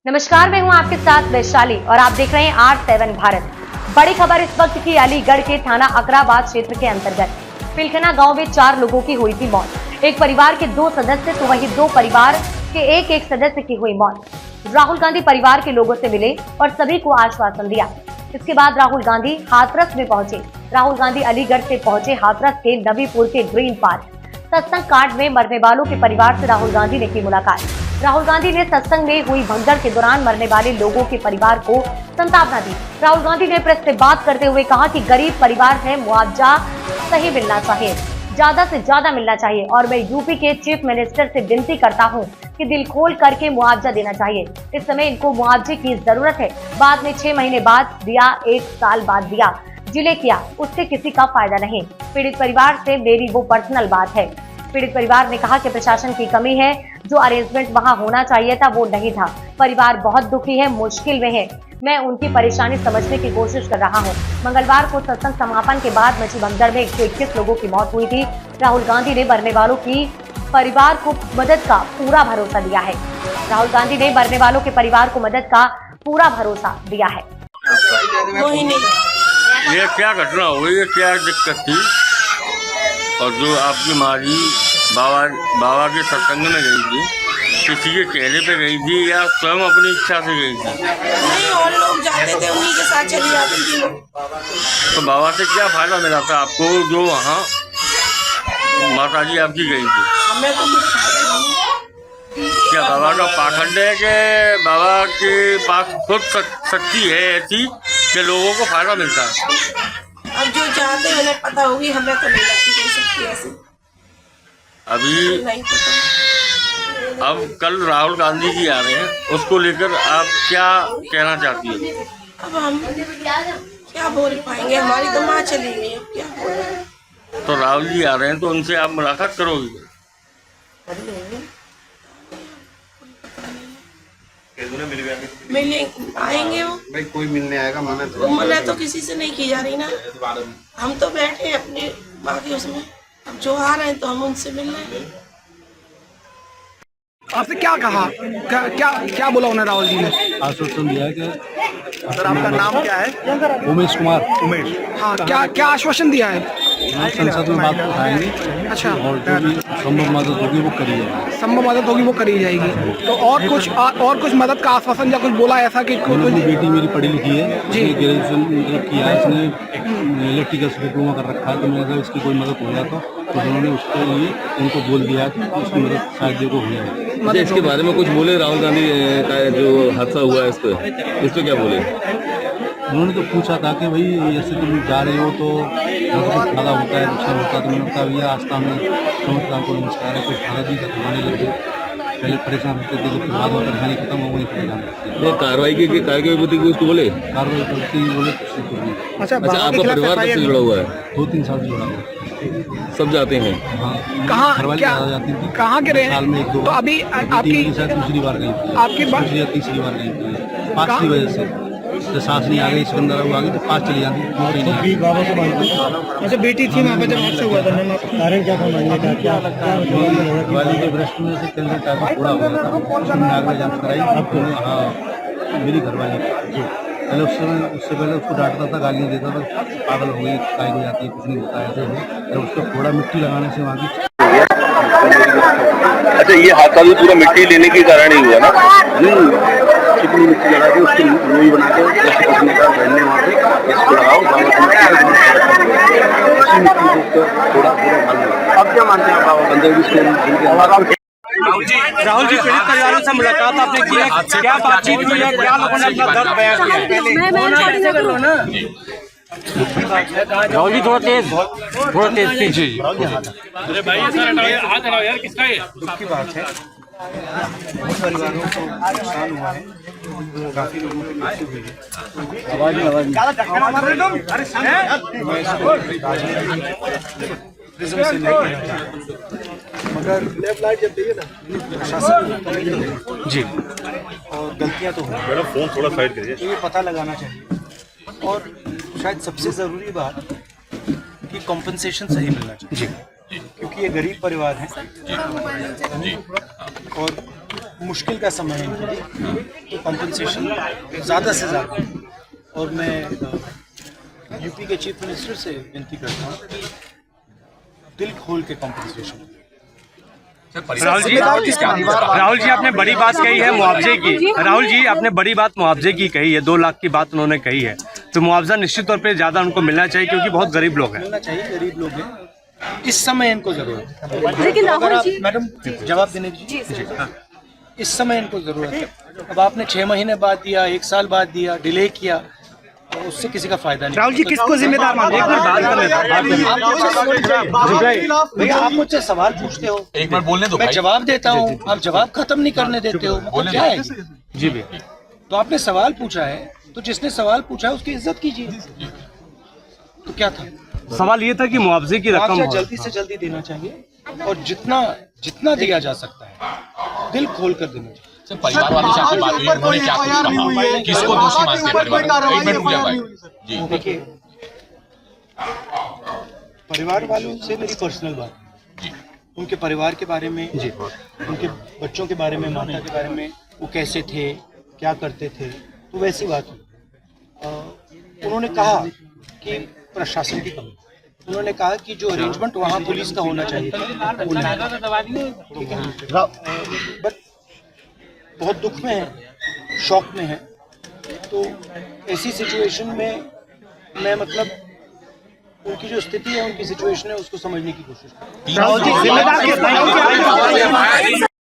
नमस्कार, मैं हूं आपके साथ वैशाली और आप देख रहे हैं R7 भारत। बड़ी खबर इस वक्त की अलीगढ़ के थाना अकराबाद क्षेत्र के अंतर्गत पिलखना गांव में 4 लोगों की हुई थी मौत। एक परिवार के 2 सदस्य तो वहीं 2 परिवार के एक सदस्य की हुई मौत। राहुल गांधी परिवार के लोगों से मिले और सभी को आश्वासन दिया। इसके बाद राहुल गांधी हाथरस में पहुंचे। राहुल गांधी अलीगढ़ से पहुंचे हाथरस के नबीपुर के ग्रीन पार्क सत्संग कांड में मरने वालों के परिवार से राहुल गांधी ने की मुलाकात। राहुल गांधी ने सत्संग में हुई भगदड़ के दौरान मरने वाले लोगों के परिवार को संतावना दी। राहुल गांधी ने प्रेस से बात करते हुए कहा कि गरीब परिवार है, मुआवजा सही मिलना चाहिए, ज्यादा से ज्यादा मिलना चाहिए और मैं यूपी के चीफ मिनिस्टर से विनती करता हूं कि दिल खोल करके मुआवजा देना चाहिए। इस समय इनको मुआवजे की जरूरत है। बाद में 6 महीने बाद दिया, 1 साल बाद दिया, जिले किया, उससे किसी का फायदा नहीं। पीड़ित परिवार से मेरी वो पर्सनल बात है। पीड़ित परिवार ने कहा कि प्रशासन की कमी है, जो अरेंजमेंट वहां होना चाहिए था वो नहीं था। परिवार बहुत दुखी है, मुश्किल में है। मैं उनकी परेशानी समझने की कोशिश कर रहा हूं। मंगलवार को सत्संग समापन के बाद मची भगदड़ में 121 लोगों की मौत हुई थी। राहुल गांधी ने मरने वालों की परिवार को मदद का पूरा भरोसा दिया है। राहुल गांधी ने मरने वालों के परिवार को मदद का पूरा भरोसा दिया है। ये क्या घटना हुई, ये क्या दिक्कत थी और जो आपकी मारी बाबा के सत्संग में गई थी, किसी के कहने पे गई थी या स्वयं अपनी इच्छा से गई थी? नहीं, और लोग जाते थे, उन्हीं के साथ चली जाती थी। तो बाबा से क्या फायदा मिला था आपको जो वहाँ माता जी आपकी गई थी? हमें तो कुछ फायदा नहीं। क्या बाबा का पाखंड है कि बाबा के पास खुद शक्ति है ऐसी कि लोगों को फायदा मिलता है? अब जो चाहते हैं उन्हें पता होगी, हमें तो नहीं लगती कोई शक्ति ऐसी। अभी नहीं पता। अब कल राहुल गांधी जी आ रहे हैं, उसको लेकर आप क्या कहना चाहती हैं? अब हम क्या बोल पाएंगे, हमारी तो माँ चली गई, अब क्या बोलें। तो राहुल जी आ रहे हैं तो उनसे आप मुलाकात करोगे? मिले आएंगे वो भाई, कोई मिलने आएगा। मना तो किसी से नहीं की जा रही ना। हम तो बैठे अपने बाकी उसमें, अब जो आ रहे हैं तो हम उनसे मिल रहे हैं। आपसे क्या कहा, क्या बोला उन्हें राहुल जी ने? आश्वासन दिया है कि सर, आपका नाम क्या है? उमेश कुमार। उमेश, हाँ, क्या आश्वासन दिया है? संसद में बात उठाएंगे। अच्छा, और जो भी संभव मदद होगी वो करी जाएगी। संभव मदद होगी वो करी जाएगी। तो और कुछ मदद का आश्वासन या कुछ बोला ऐसा कि मेरी बेटी मेरी पढ़ी लिखी है जी, ग्रेजुएशन मतलब किया है, इसने इलेक्ट्रिकल से डिप्लोमा कर रखा है। तो मैंने कहा इसकी कोई मदद हो जाए तो उन्होंने उसके लिए उनको बोल दिया कि उसकी मदद शायद देखो हो जाए। इसके बारे में कुछ बोले राहुल गांधी का जो हादसा हुआ है इस पे क्या बोले? उन्होंने तो पूछा था कि भाई जैसे तुम जा रहे हो तो फायदा होता है, नुकसान होता है। तो मैंने कहा भैया आस्था में चमत्कार को नमस्कार है, कुछ फायदा दी करवाने लगे। पहले परेशान होते थे, जब बाद में परेशानी खत्म हो गई परेशान। ये कार्रवाई की कार्यवाही की उसको बोले कार्रवाई करती बोले अच्छा, आपका परिवार किससे जुड़ा हुआ है? 2-3 साल जुड़ा हुआ। सब जाते हैं। हाँ, कहाँ जाती थी, कहाँ के रहे? साल में 1-2 तो अभी आपकी शायद दूसरी बार गई थी, आपकी दूसरी या तीसरी बार गई थी। पास की वजह से तो सास नहीं आ गई, सिकंदर आ गई तो पास चली जाती। अच्छा, बेटी थी वहाँ पे जब हादसा हुआ था, कारण क्या था? वाली के ब्रेस्ट में से कैंसर टाइप का पूरा हो गया था। आगे जांच कराई। हाँ, मेरी घरवाली पहले उससे पहले उसको डांटता था, गालियाँ देता था, पागल हो गई, काई हो जाती है, कुछ नहीं होता है ऐसे। जब उसको थोड़ा मिट्टी लगाने से वहाँ की। अच्छा, ये हादसा भी पूरा मिट्टी लेने के कारण ही हुआ ना? कितनी मिट्टी लगा के उसकी लोई बना के जैसे पकड़ने का बैठने वहाँ पे इसको लगाओ, थोड़ा अब क्या मानते हैं आप? 15-20 राहुल जी, पीड़ित परिवारों से मुलाकात आपने की है, क्या बातचीत हुई है, क्या लोगों ने अपना दर्द बयां किया है? राहुल जी थोड़ा तेज पीछे। अरे भाई हाथ हटाओ यार, किसका ये दुख की बात है? परिवारों को नुकसान हुआ है, काफी लोगों की मृत्यु हुई है। से नहीं, मगर प्रशासन जी और गलतियां तो हुई, मैडम फोन थोड़ा साइड करिए। तो ये पता लगाना चाहिए। और शायद सबसे ज़रूरी बात कि कॉम्पनसेशन सही मिलना चाहिए जी, क्योंकि ये गरीब परिवार हैं और मुश्किल का समय है, तो कॉम्पनसेशन ज़्यादा से ज़्यादा, और मैं यूपी के चीफ मिनिस्टर से विनती करता हूँ कि दिल खोल के कॉम्पनसेशन। राहुल जी आपने बड़ी बात कही है मुआवजे की। राहुल जी आपने बड़ी बात मुआवजे की कही है, 2 लाख की बात उन्होंने कही है, तो मुआवजा निश्चित तौर पे ज़्यादा उनको मिलना चाहिए क्योंकि बहुत गरीब लोग हैं। मिलना चाहिए, गरीब लोग हैं, इस समय इनको जरूरत है। लेकिन अगर राहुल आप जी मैडम जवाब देने दीजिए। इस समय इनको जरूरत है। अब आपने 6 महीने बाद दिया, 1 साल बाद दिया, डिले किया, तो उससे किसी का फायदा नहीं। राहुल जी किसको जिम्मेदार मानते हैं? भैया आप मुझसे सवाल पूछते हो, एक बार बोलने दो मैं जवाब देता हूँ, आप जवाब खत्म नहीं करने देते हो, मतलब क्या है? जी भैया, तो आपने सवाल पूछा है, तो जिसने सवाल पूछा है उसकी इज्जत कीजिए। तो क्या था सवाल ये था कि मुआवजे की रकम मुआवजा जल्दी से जल्दी देना चाहिए, और जितना दिया जा सकता है दिल खोल कर देना चाहिए। परिवार वालों से आपकी बात हुई, उन्होंने क्या कुछ कहा, किसको दोषी मानते हैं परिवार? एक मिनट रुक जाए भाई जी। देखिए, परिवार वालों से मेरी पर्सनल बात है, उनके परिवार के बारे में, उनके बच्चों के बारे में, माता के बारे में, वो कैसे थे, क्या करते थे, तो वैसी बात है। उन्होंने कहा कि प्रशासन की कमी, उन्होंने कहा कि जो अरेंजमेंट वहाँ पुलिस का होना चाहिए था वो नहीं। ठीक है, बट बहुत दुख में है, शॉक में है, तो ऐसी सिचुएशन में मैं मतलब उनकी जो स्थिति है, उनकी सिचुएशन है, उसको समझने की कोशिश करूँ।